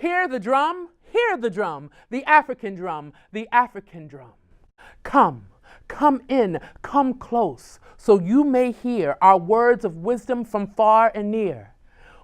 hear the drum, the African drum, the African drum. Come, come in, come close, so you may hear our words of wisdom from far and near.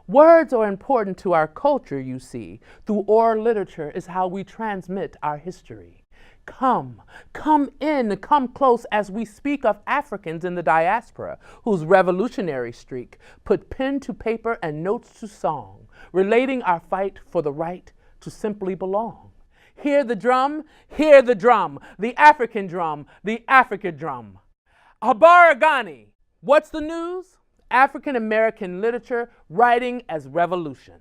Words are important to our culture, you see. Through oral literature is how we transmit our history. Come, come in, come close as we speak of Africans in the diaspora whose revolutionary streak put pen to paper and notes to song, relating our fight for the right to simply belong. Hear the drum, the African drum, the African drum. Habaragani, what's the news? African American literature writing as revolution.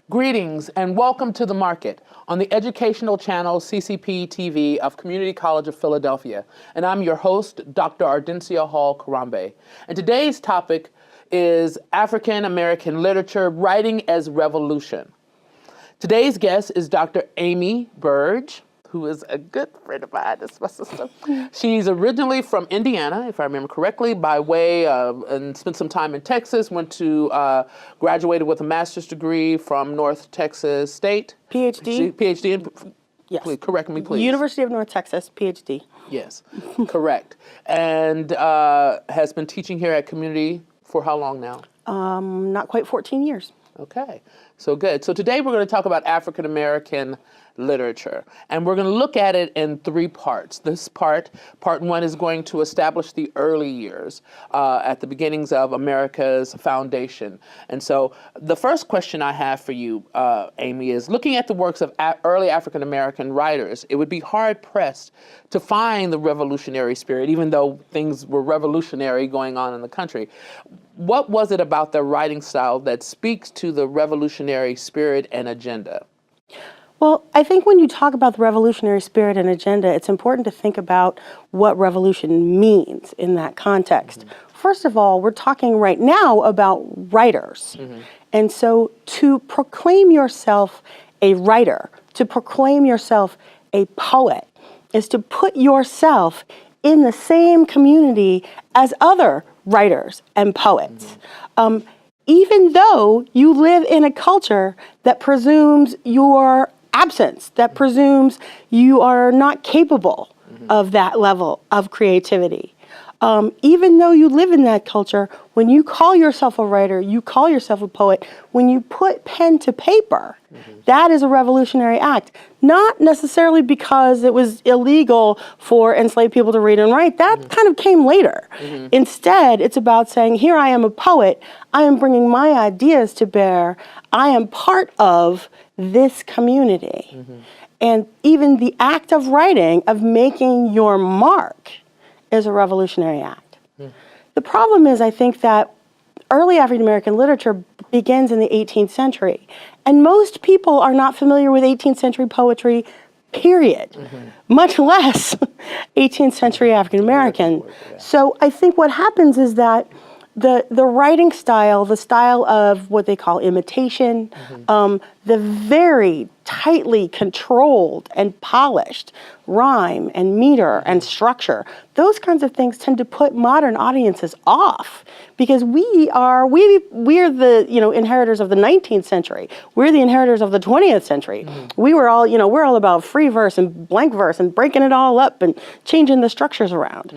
Greetings and welcome to The Market on the educational channel CCP TV of Community College of Philadelphia. And I'm your host, Dr. Ardencia Hall Karambe. And today's topic is African American literature writing as revolution. Today's guest is Dr. Amy Burge, who is a good friend of mine. That's my sister. She's originally from Indiana, if I remember correctly, by way of, and spent some time in Texas, went to, graduated with a master's degree from North Texas State. PhD. PhD, Yes. Please, correct me, please. University of North Texas, PhD. Yes, correct. And has been teaching here at Community for how long now? Not quite 14 years. Okay, so good. So today we're going to talk about African American literature, and we're going to look at it in three parts. Part one is going to establish the early years at the beginnings of America's foundation. And so the first question I have for you, Amy, is looking at the works of early African American writers, it would be hard pressed to find the revolutionary spirit, even though things were revolutionary going on in the country. What was it about their writing style that speaks to the revolutionary spirit and agenda? Well, I think when you talk about the revolutionary spirit and agenda, it's important to think about what revolution means in that context. Mm-hmm. First of all, we're talking right now about writers. Mm-hmm. And so to proclaim yourself a writer, to proclaim yourself a poet, is to put yourself in the same community as other writers and poets. Mm-hmm. Even though you live in a culture that presumes your absence, that presumes you are not capable of that level of creativity. Even though you live in that culture, when you call yourself a writer, you call yourself a poet, when you put pen to paper, that is a revolutionary act. Not necessarily because it was illegal for enslaved people to read and write. That kind of came later. Instead, it's about saying, here I am a poet, I am bringing my ideas to bear, I am part of this community. And even the act of writing, of making your mark, is a revolutionary act. The problem is, I think that early African American literature begins in the 18th century. And most people are not familiar with 18th century poetry, period, much less 18th century African American. So I think what happens is that the writing style, the style of what they call imitation, the very tightly controlled and polished rhyme and meter and structure, those kinds of things tend to put modern audiences off, because we're the inheritors of the 19th century. We're the inheritors of the 20th century. We were all, we're all about free verse and blank verse and breaking it all up and changing the structures around.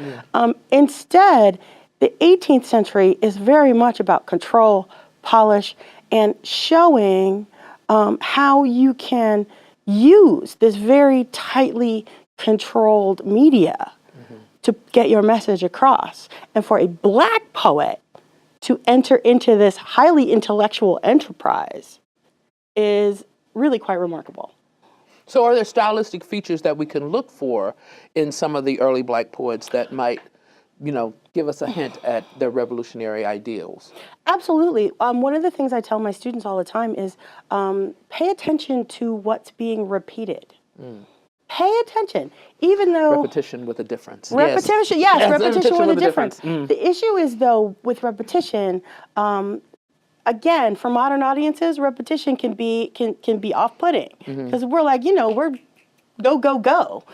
Instead, the 18th century is very much about control, polish, and showing how you can use this very tightly controlled media to get your message across. And for a Black poet, to enter into this highly intellectual enterprise is really quite remarkable. So are there stylistic features that we can look for in some of the early Black poets that might, give us a hint at their revolutionary ideals? Absolutely. One of the things I tell my students all the time is pay attention to what's being repeated. Pay attention, even though... Repetition with a difference. Repetition, yes, repetition with a difference. Mm. The issue is, though, with repetition, again, for modern audiences, repetition can be off-putting. Because we're like, we're go, go, go,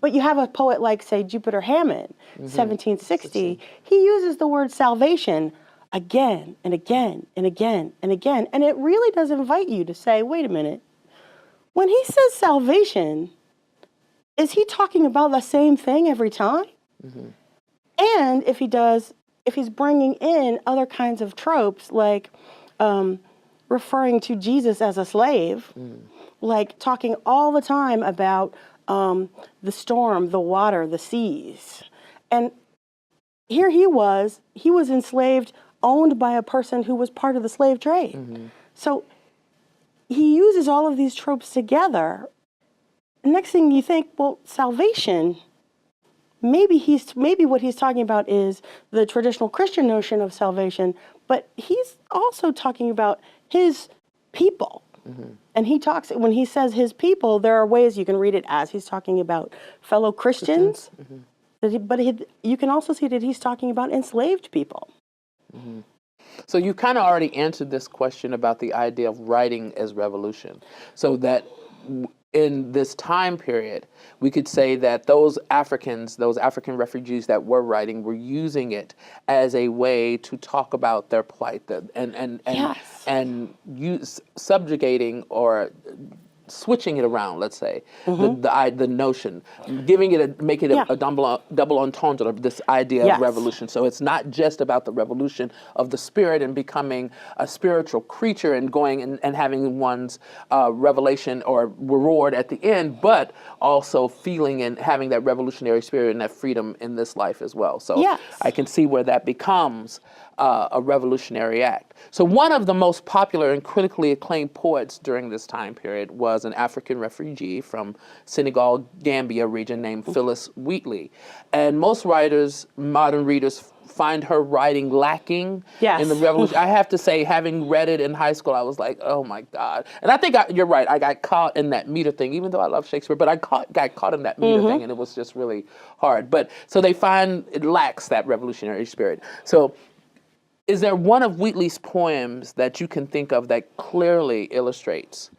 But you have a poet like, say, Jupiter Hammond, 1760. He uses the word salvation again and again and again and again. And it really does invite you to say, wait a minute. When he says salvation, is he talking about the same thing every time? And if he's bringing in other kinds of tropes, like referring to Jesus as a slave, like talking all the time about the storm, the water, the seas. And here he was enslaved, owned by a person who was part of the slave trade. So he uses all of these tropes together. Next thing you think, well, salvation, maybe what he's talking about is the traditional Christian notion of salvation, but he's also talking about his people. And when he says his people, there are ways you can read it as he's talking about fellow Christians, but you can also see that he's talking about enslaved people. So you kind of already answered this question about the idea of writing as revolution. So that in this time period, we could say that those African refugees that were writing were using it as a way to talk about their plight and subjugating or switching it around, let's say, the notion, making it a double entendre of this idea of revolution. So it's not just about the revolution of the spirit and becoming a spiritual creature and going and having one's revelation or reward at the end, but also feeling and having that revolutionary spirit and that freedom in this life as well. So I can see where that becomes a revolutionary act. So one of the most popular and critically acclaimed poets during this time period was an African refugee from Senegal, Gambia region named Phyllis Wheatley. And most modern readers, find her writing lacking in the revolution. I have to say, having read it in high school, I was like, oh my God. And I think you're right. I got caught in that meter thing, even though I love Shakespeare, but I got caught in that meter thing, and it was just really hard. But so they find it lacks that revolutionary spirit. So is there one of Wheatley's poems that you can think of that clearly illustrates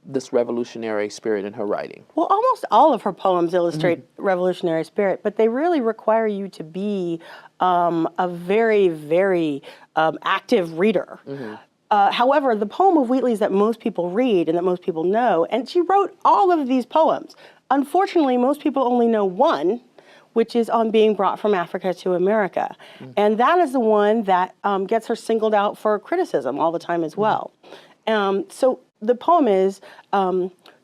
this revolutionary spirit in her writing? Well, almost all of her poems illustrate revolutionary spirit, but they really require you to be a very, very active reader. However, the poem of Wheatley's that most people read and that most people know, and she wrote all of these poems. Unfortunately, most people only know one, which is on being brought from Africa to America. And that is the one that gets her singled out for criticism all the time as well. So the poem is,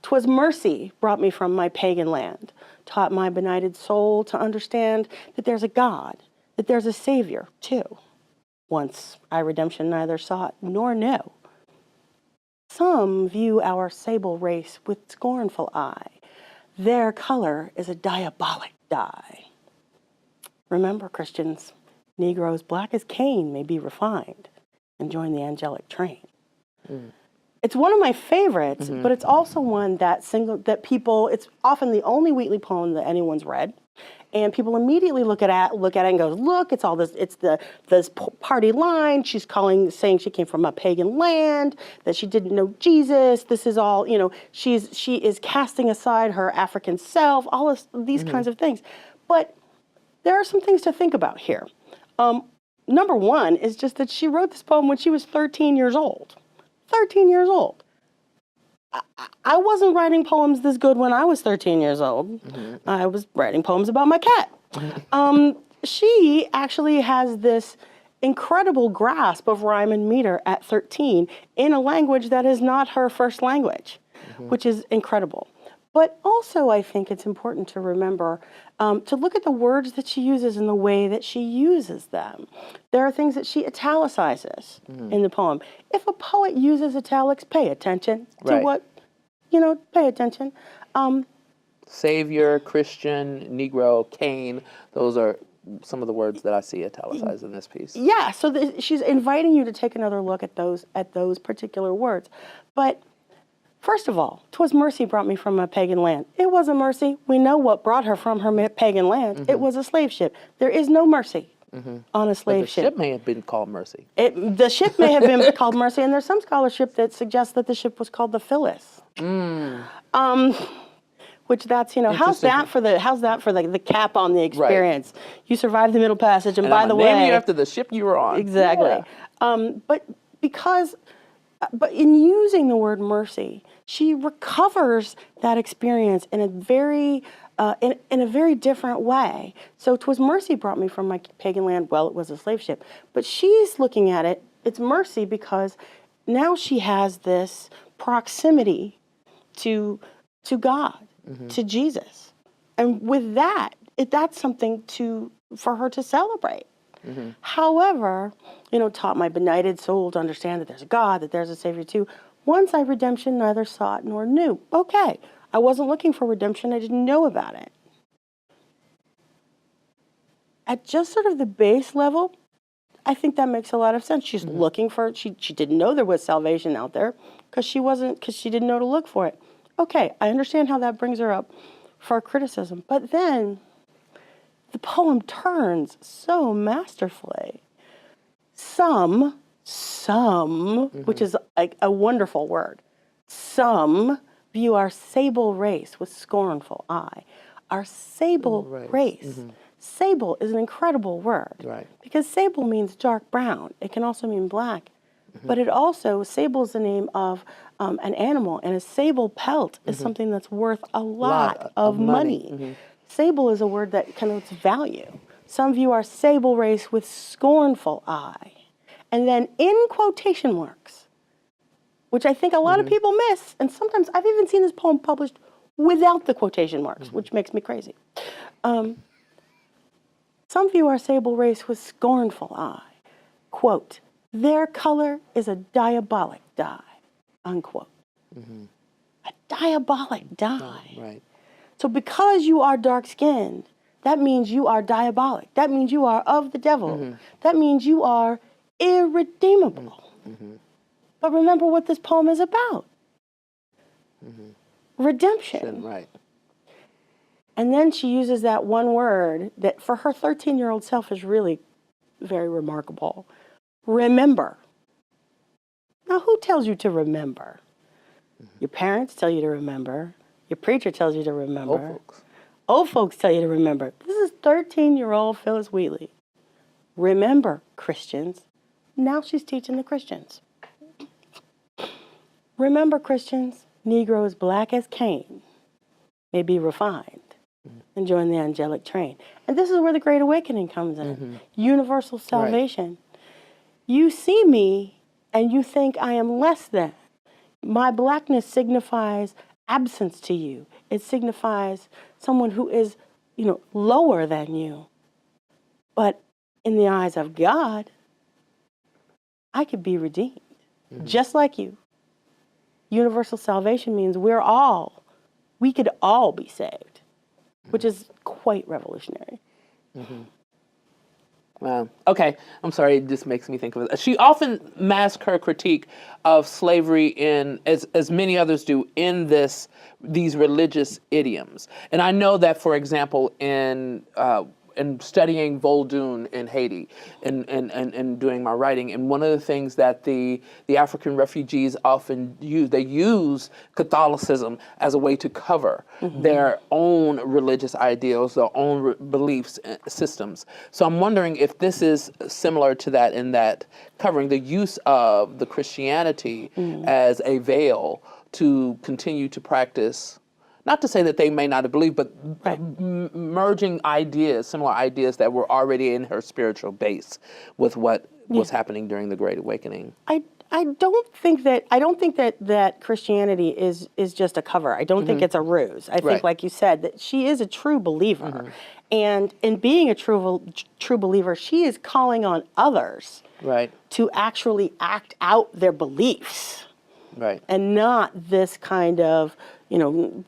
"'Twas mercy brought me from my pagan land, taught my benighted soul to understand that there's a God, that there's a Savior too. Once I redemption neither sought nor knew. Some view our sable race with scornful eye. Their color is a diabolic dye. Remember, Christians, Negroes black as Cain may be refined and join the angelic train." It's one of my favorites, but it's also one that people, it's often the only Wheatley poem that anyone's read. And people immediately look at it and go, look, it's all this, it's this party line. She's saying she came from a pagan land, that she didn't know Jesus. This is all, she is casting aside her African self, all of these kinds of things. But there are some things to think about here. Number one is just that she wrote this poem when she was 13 years old. 13 years old. I wasn't writing poems this good when I was 13 years old. I was writing poems about my cat. She actually has this incredible grasp of rhyme and meter at 13 in a language that is not her first language, which is incredible. But also, I think it's important to remember to look at the words that she uses and the way that she uses them. There are things that she italicizes in the poem. If a poet uses italics, pay attention to what, pay attention. Savior, Christian, Negro, Cain, those are some of the words that I see italicized in this piece. Yeah, so she's inviting you to take another look at those particular words. But first of all, 'twas mercy brought me from a pagan land. It wasn't mercy. We know what brought her from her pagan land. It was a slave ship. There is no mercy on a slave ship. The ship may have been called Mercy. The ship may have been called Mercy, and there's some scholarship that suggests that the ship was called the Phyllis. Which that's, how's that for the cap on the experience? Right. You survived the Middle Passage, and by the way, name you after the ship you were on. Exactly. Yeah. But in using the word mercy, she recovers that experience in a very different way. So 'twas mercy brought me from my pagan land. Well, it was a slave ship, but she's looking at it. It's mercy because now she has this proximity to God, to Jesus, and with that, that's something for her to celebrate. However, taught my benighted soul to understand that there's a God, that there's a Savior too. Once I redemption neither sought nor knew. Okay, I wasn't looking for redemption. I didn't know about it. At just sort of the base level, I think that makes a lot of sense. She's looking for it. She didn't know there was salvation out there because she didn't know to look for it. Okay, I understand how that brings her up for criticism. But then the poem turns so masterfully. Some, which is a wonderful word, some view our sable race with scornful eye. Our sable race. Sable is an incredible word. Right. Because sable means dark brown. It can also mean black. But sable is the name of an animal, and a sable pelt is something that's worth a lot of money. Sable is a word that connotes value. Some view our sable race with scornful eye. And then in quotation marks, which I think a lot of people miss, and sometimes I've even seen this poem published without the quotation marks, which makes me crazy. Some view our sable race with scornful eye. Quote, their color is a diabolic dye, unquote. A diabolic dye. Right. So because you are dark-skinned, that means you are diabolic. That means you are of the devil. That means you are irredeemable. But remember what this poem is about. Redemption. Right. And then she uses that one word that for her 13-year-old self is really very remarkable. Remember. Now, who tells you to remember? Your parents tell you to remember. Your preacher tells you to remember. Old folks tell you to remember. This is 13-year-old Phyllis Wheatley. Remember, Christians. Now she's teaching the Christians. Remember, Christians, Negroes black as Cain may be refined and join the angelic train. And this is where the Great Awakening comes in. Universal salvation. Right. You see me and you think I am less than. My blackness signifies absence to you. It signifies someone who is, lower than you. But in the eyes of God, I could be redeemed, just like you. Universal salvation means we could all be saved, which is quite revolutionary. Wow. Okay. I'm sorry. It just makes me think of it. She often masks her critique of slavery as many others do, in these religious idioms. And I know that, for example, in studying Voldoon in Haiti and doing my writing, and one of the things that the African refugees often use, they use Catholicism as a way to cover their own religious ideals, their own beliefs systems. So I'm wondering if this is similar to that, in that covering the use of the Christianity as a veil to continue to practice. Not to say that they may not have believed, but merging ideas, similar ideas that were already in her spiritual base with what was happening during the Great Awakening. I don't think that Christianity is just a cover. I don't think it's a ruse. I think, like you said, that she is a true believer, and in being a true believer, she is calling on others to actually act out their beliefs, and not this kind of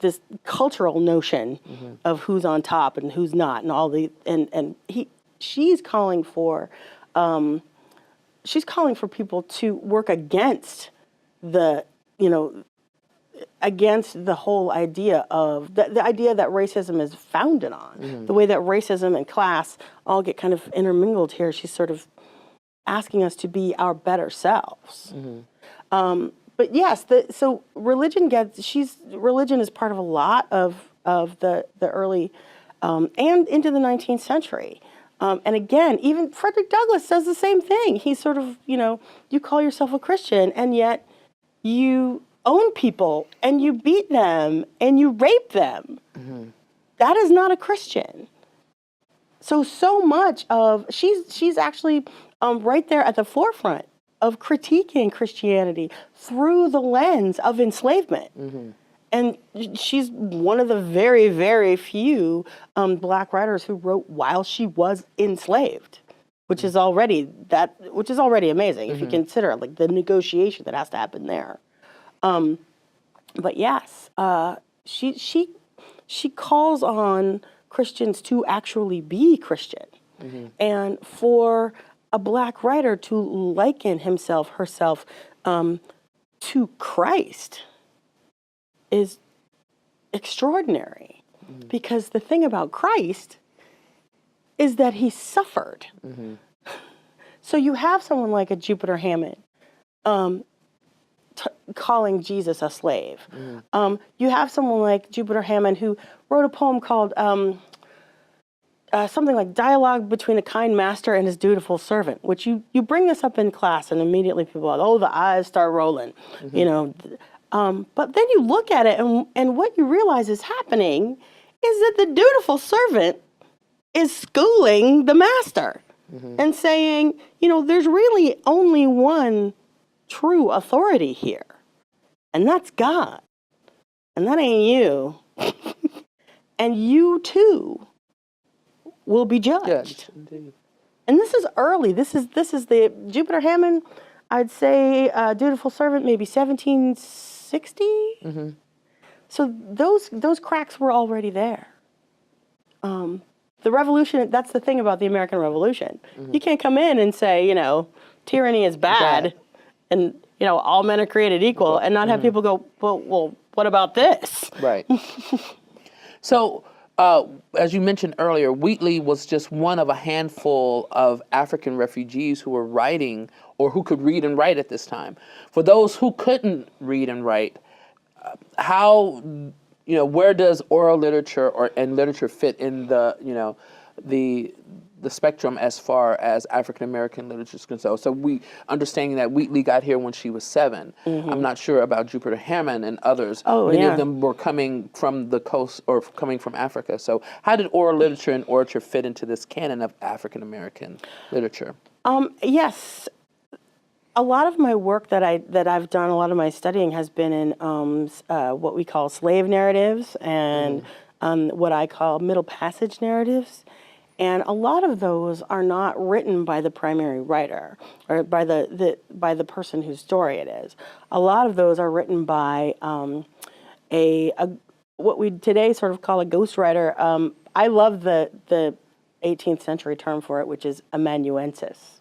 this cultural notion of who's on top and who's not, and all the she's calling for. She's calling for people to work against against the whole idea of the idea that racism is founded on, the way that racism and class all get kind of intermingled here. She's sort of asking us to be our better selves. But yes, so religion is part of a lot of the early and into the 19th century. And again, even Frederick Douglass does the same thing. He's sort of, you call yourself a Christian, and yet you own people, and you beat them, and you rape them. That is not a Christian. So much of, she's actually right there at the forefront of critiquing Christianity through the lens of enslavement. And she's one of the very, very few Black writers who wrote while she was enslaved, which is already amazing if you consider like the negotiation that has to happen there. But yes, she calls on Christians to actually be Christian, and for a Black writer to liken herself to Christ is extraordinary, because the thing about Christ is that he suffered. So you have someone like a Jupiter Hammond calling Jesus a slave. You have someone like Jupiter Hammond who wrote a poem called something like Dialogue Between a Kind Master and His Dutiful Servant, which you bring this up in class and immediately people are like, oh, the eyes start rolling, but then you look at it and what you realize is happening is that the dutiful servant is schooling the master and saying, there's really only one true authority here, and that's God, and that ain't you. And you too will be judged. Indeed. And this is early. This is the Jupiter Hammond, I'd say, dutiful servant, maybe 1760. So those cracks were already there. The revolution, that's the thing about the American Revolution. You can't come in and say, tyranny is bad. And, all men are created equal, and not have people go, well, what about this? Right. So, as you mentioned earlier, Wheatley was just one of a handful of African refugees who were writing, or who could read and write at this time. For those who couldn't read and write, how, where does oral literature and literature fit in the spectrum as far as African American literature is concerned? So we understanding that Wheatley got here when she was 7. I'm not sure about Jupiter Hammond and others. Many of them were coming from the coast or coming from Africa. So how did oral literature and orature fit into this canon of African American literature? Yes. A lot of my work that I've done, a lot of my studying has been in what we call slave narratives and what I call Middle Passage narratives. And a lot of those are not written by the primary writer or by the person whose story it is. A lot of those are written by what we today sort of call a ghostwriter. I love the 18th century term for it, which is amanuensis.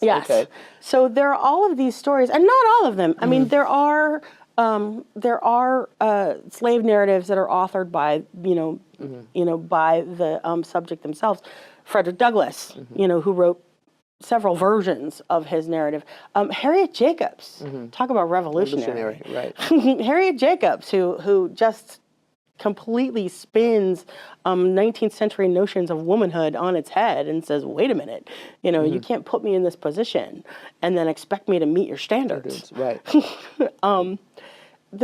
Yes. Okay. So there are all of these stories, and not all of them. I mean, there are slave narratives that are authored by by the subject themselves. Frederick Douglass, who wrote several versions of his narrative. Harriet Jacobs, talk about revolutionary. Right. Harriet Jacobs, who just completely spins 19th century notions of womanhood on its head and says, wait a minute, you can't put me in this position and then expect me to meet your standards. Right.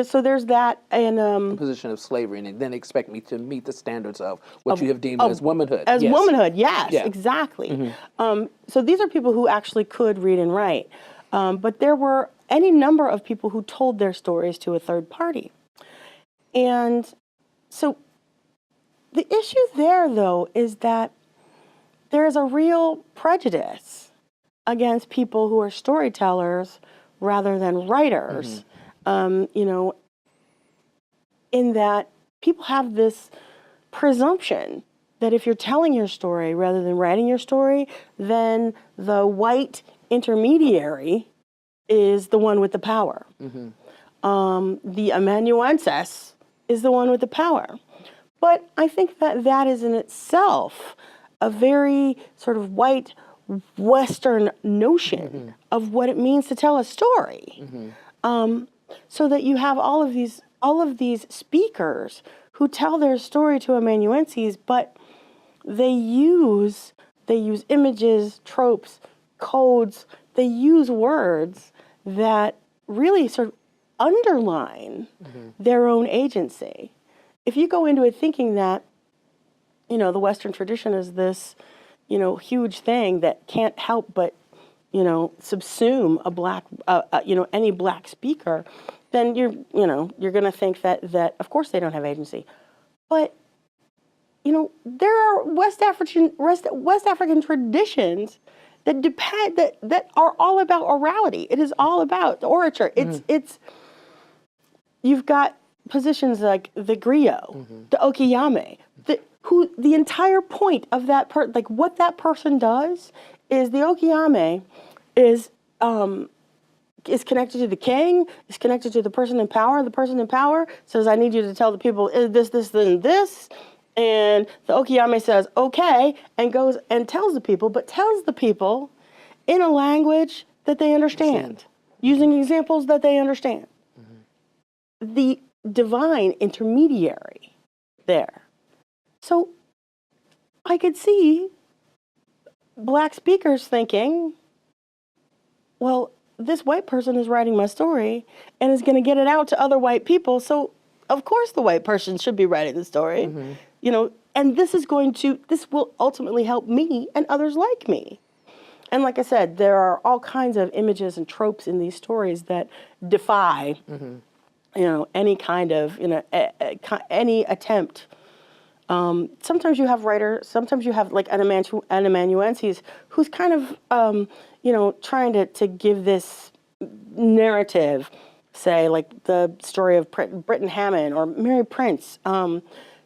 so there's that, and Position of slavery, and then expect me to meet the standards of what you have deemed as womanhood. as Yes. womanhood. Yes, Yeah. exactly. So these are people who actually could read and write, but there were any number of people who told their stories to a third party, and so the issue there, though, is that there is a real prejudice against people who are storytellers rather than writers. You know, in that people have this presumption that if you're telling your story rather than writing your story, then the white intermediary is the one with the power. The amanuensis is the one with the power. But I think that that is in itself a very sort of white Western notion of what it means to tell a story. So that you have all of these speakers who tell their story to amanuenses, but they use images, tropes, codes. They use words that really sort of underline their own agency. If you go into it thinking that, you know, the Western tradition is this, you know, huge thing that can't help but, you know, subsume a black, you know, any black speaker, then you're going to think that of course they don't have agency. But, you know, there are West African traditions that depend that are all about orality. It is all about orature. It's you've got positions like the griot, the okiyame, the entire point of that like what that person does is the okiyame is connected to the king, is connected to the person in power. The person in power says, I need you to tell the people this, and this. And the okiyame says, okay, and goes and tells the people, but tells the people in a language that they understand, using examples that they understand. The divine intermediary there. So I could see black speakers thinking, well, this white person is writing my story and is going to get it out to other white people. So of course the white person should be writing the story, you know, and this will ultimately help me and others like me. And like I said, there are all kinds of images and tropes in these stories that defy, you know, any kind of, you know, any attempt. Sometimes you have writers, sometimes you have like an amanuensis who's kind of, you know, trying to give this narrative, say like the story of Britton Hammond or Mary Prince,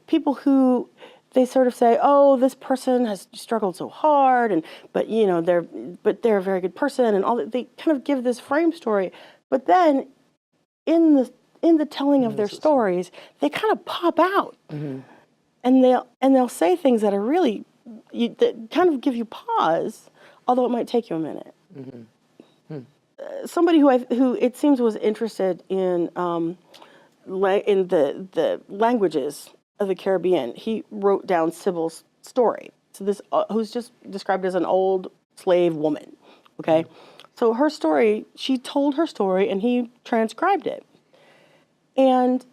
people who they sort of say, oh, this person has struggled so hard, but you know they're a very good person, and all that. They kind of give this frame story, but then in the telling of their stories, they kind of pop out, and they'll say things that are really that kind of give you pause, although it might take you a minute. Somebody who it seems was interested in the languages of the Caribbean, he wrote down Sybil's story. So this who's just described as an old slave woman. Okay, so her story, she told her story, and he transcribed it. And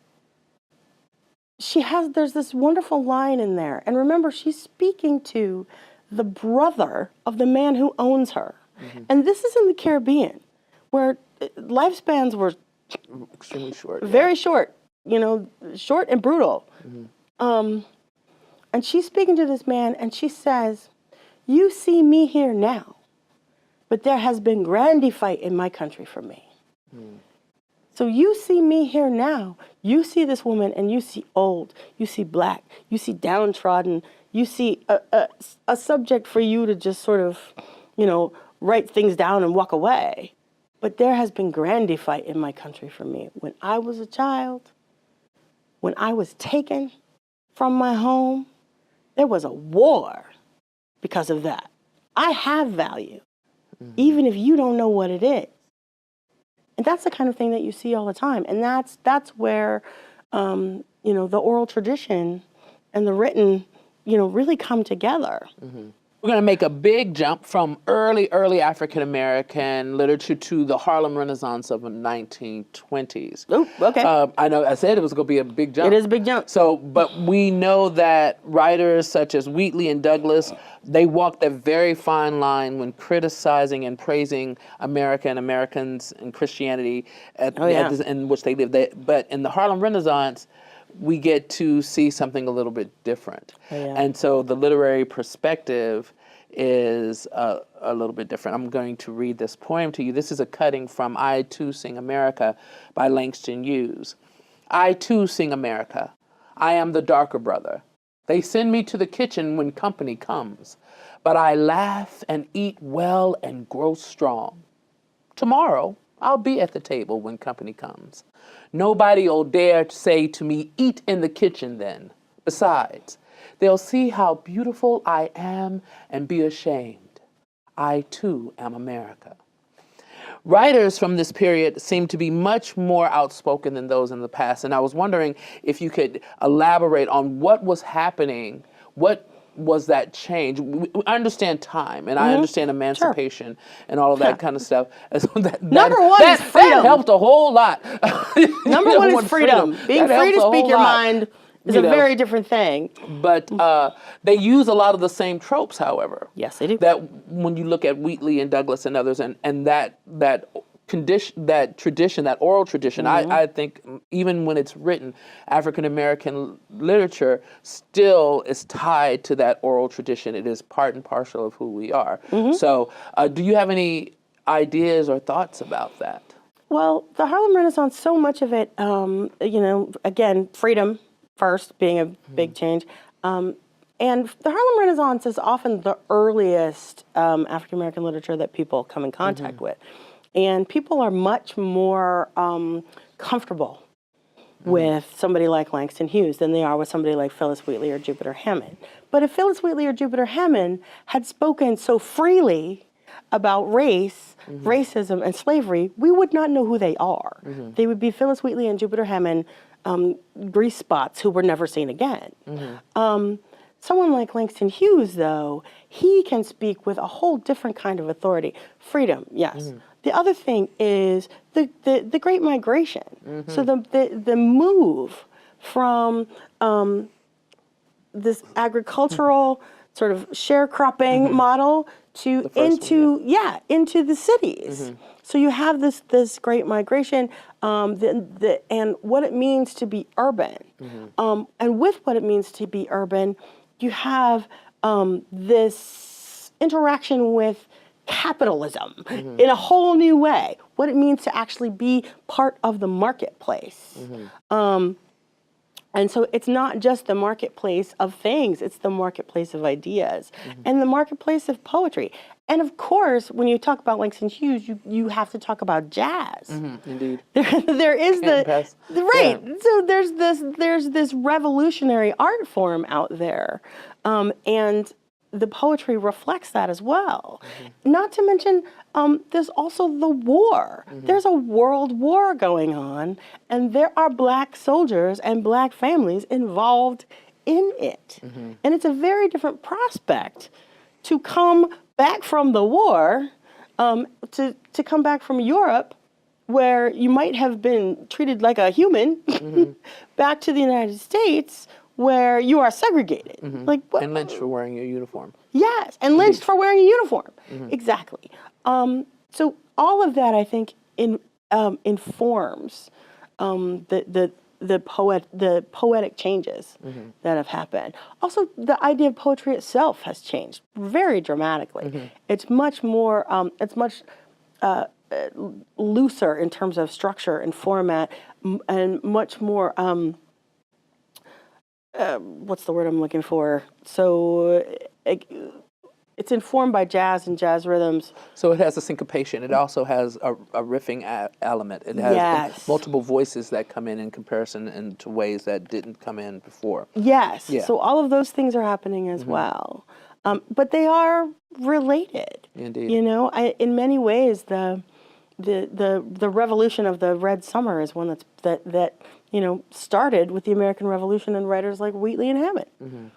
there's this wonderful line in there. And remember, she's speaking to the brother of the man who owns her. And this is in the Caribbean, where lifespans were extremely short, very short, you know, short and brutal. And she's speaking to this man, and she says, you see me here now, but there has been grandy fight in my country for me. So you see me here now. You see this woman, and you see old. You see black. You see downtrodden. You see a subject for you to just sort of, you know, write things down and walk away. But there has been grandy fight in my country for me. When I was a child, when I was taken from my home, there was a war because of that. I have value, even if you don't know what it is. And that's the kind of thing that you see all the time. And that's where, you know, the oral tradition and the written, you know, really come together. We're going to make a big jump from early African-American literature to the Harlem Renaissance of the 1920s. Oh, okay. I know I said it was going to be a big jump. It is a big jump. So, but we know that writers such as Wheatley and Douglass, they walked a very fine line when criticizing and praising America and Americans and Christianity in which they lived. But in the Harlem Renaissance, we get to see something a little bit different. And so the literary perspective is a little bit different. I'm going to read this poem to you. This is a cutting from I Too Sing America by Langston Hughes. I too sing America. I am the darker brother. They send me to the kitchen when company comes, but I laugh and eat well and grow strong. Tomorrow, I'll be at the table when company comes. Nobody'll dare say to me, eat in the kitchen then. Besides, they'll see how beautiful I am and be ashamed. I too am America. Writers from this period seem to be much more outspoken than those in the past, and I was wondering if you could elaborate on what was happening, what was that change? We understand time, and I understand emancipation and all of that kind of stuff. And so Number one is freedom. That helped a whole lot. Number one is freedom. Being free to speak your mind is a very different thing. But they use a lot of the same tropes, however. Yes, they do. That when you look at Wheatley and Douglass and others, and that tradition, that oral tradition, I think even when it's written, African American literature still is tied to that oral tradition. It is part and parcel of who we are. So do you have any ideas or thoughts about that? Well, the Harlem Renaissance, so much of it, again, freedom first being a big change. And the Harlem Renaissance is often the earliest African American literature that people come in contact with. And people are much more comfortable with somebody like Langston Hughes than they are with somebody like Phyllis Wheatley or Jupiter Hammond. But if Phyllis Wheatley or Jupiter Hammond had spoken so freely about race, racism, and slavery, we would not know who they are. They would be Phyllis Wheatley and Jupiter Hammond grease spots who were never seen again. Someone like Langston Hughes, though, he can speak with a whole different kind of authority. Freedom, yes. The other thing is the Great Migration. So the move from this agricultural sort of sharecropping model to into the cities. So you have this Great Migration, and what it means to be urban, and with what it means to be urban, you have this interaction with capitalism in a whole new way. What it means to actually be part of the marketplace. And so it's not just the marketplace of things, it's the marketplace of ideas and the marketplace of poetry. And of course, when you talk about Langston Hughes, you have to talk about jazz. Indeed. There is So there's this revolutionary art form out there. And the poetry reflects that as well. Not to mention, there's also the war. There's a world war going on, and there are Black soldiers and Black families involved in it. And it's a very different prospect to come back from the war, to come back from Europe, where you might have been treated like a human, back to the United States, where you are segregated. And lynched for wearing your uniform. Yes, and lynched for wearing a uniform. Exactly. So all of that, I think, informs the poetic changes that have happened. Also, the idea of poetry itself has changed very dramatically. It's much more. It's much looser in terms of structure and format, and much more. What's the word I'm looking for? So it's informed by jazz and jazz rhythms. So it has a syncopation. It also has a riffing element. It has multiple voices that come in comparison into ways that didn't come in before. Yes. Yeah. So all of those things are happening as well. But they are related. Indeed. You know, in many ways, the revolution of the Red Summer is one that started with the American Revolution and writers like Wheatley and Hammond.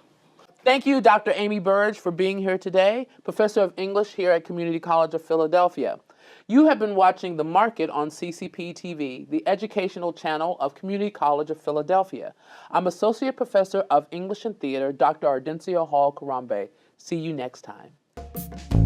Thank you, Dr. Amy Burge, for being here today, Professor of English here at Community College of Philadelphia. You have been watching The Market on CCP TV, the educational channel of Community College of Philadelphia. I'm Associate Professor of English and Theater, Dr. Ardencio Hall Karambe. See you next time.